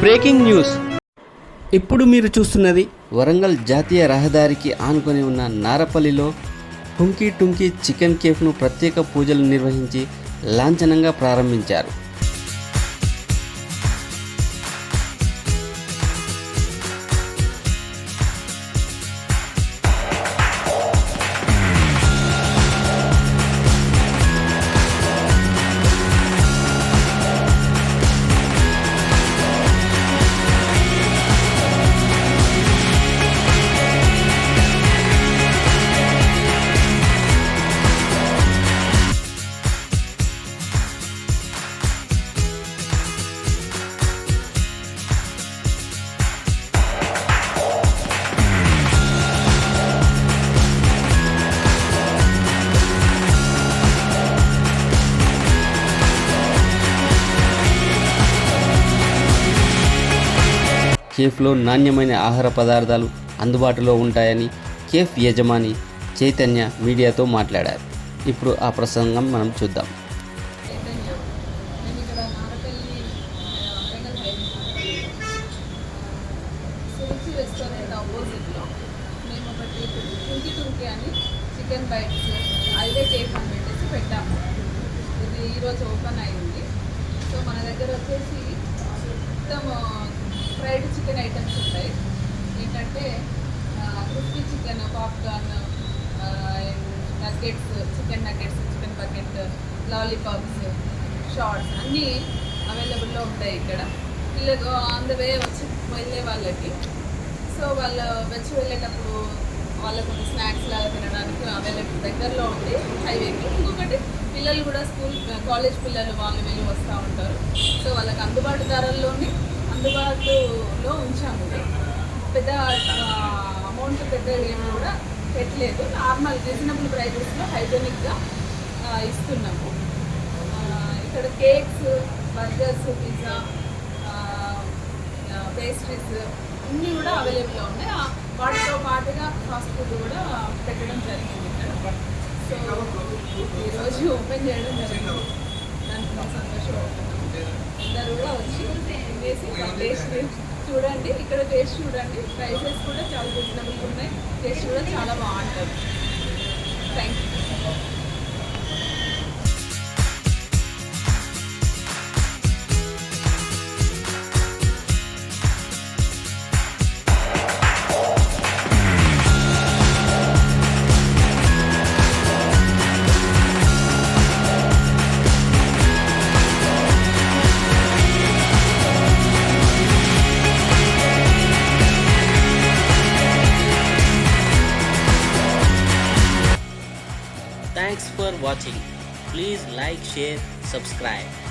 Breaking news. ఇప్పుడు మీరు చూస్తున్నది వరంగల్ జాతీయ రహదారికి ఆనుకొని ఉన్న నారపల్లిలో టుంకీ టుంకీ చికెన్ కేఫ్ను ప్రత్యేక పూజలు నిర్వహించి లాంఛనంగా ప్రారంభించారు. కేఫ్లో నాణ్యమైన ఆహార పదార్థాలు అందుబాటులో ఉంటాయని కేఫ్ యజమాని చైతన్య మీడియాతో మాట్లాడారు. ఇప్పుడు ఆ ప్రసంగం మనం చూద్దాం. రెస్టారెంట్ ఆపోజిట్లో మేము ఒకటి టుంకీ అని చికెన్ బైట్స్ హైవే కేఫ్ అని పెట్టాము. ఇది ఈరోజు ఓపెన్ అయింది. సో మన దగ్గర వచ్చేసి మొత్తం ఫ్రైడ్ చికెన్ ఐటమ్స్ ఉంటాయి. ఏంటంటే crispy chicken, popcorn, nuggets, chicken nuggets, chicken bucket, lollipops, shorts అన్నీ అవైలబుల్లో ఉంటాయి ఇక్కడ. వీళ్ళకు ఆన్ ద వే వచ్చి వెళ్ళే వాళ్ళకి, సో వాళ్ళు వచ్చి వెళ్ళేటప్పుడు వాళ్ళకు కొంచెం స్నాక్స్ లాగా తినడానికి అవైలబుల్ దగ్గరలో ఉంది హైవేకి. ఇంకొకటి పిల్లలు కూడా స్కూల్ కాలేజ్ పిల్లలు వాళ్ళు వెళ్ళి వస్తూ ఉంటారు. సో వాళ్ళకి అందుబాటు ధరల్లోనే అందుబాటులో ఉంచాము. పెద్ద అమౌంట్ పెద్ద ఏమి కూడా పెట్టలేదు. నార్మల్ రీజనబుల్ ప్రైజెస్లో హైజెనిక్గా ఇస్తున్నాము. ఇక్కడ కేక్స్, బర్గర్స్, పిజ్జా, పేస్ట్రీస్ అన్నీ కూడా అవైలబుల్గా ఉన్నాయి. వాటితో పాటుగా ఫాస్ట్ ఫుడ్ కూడా పెట్టడం జరిగింది ఇక్కడ. సో ఈరోజు ఓపెన్ చేయడం జరిగింది. దానికి మేము సంతోషపడుతున్నాము. అందరూ కూడా వచ్చి తినేసి టేస్ట్ చూడండి. ఇక్కడ టేస్ట్ చూడండి. ప్రైసెస్ కూడా చాలా రీజనబుల్గా ఉన్నాయి. టేస్ట్ కూడా చాలా బాగుంటుంది. Thank you. Thanks for watching. Please like, share, subscribe.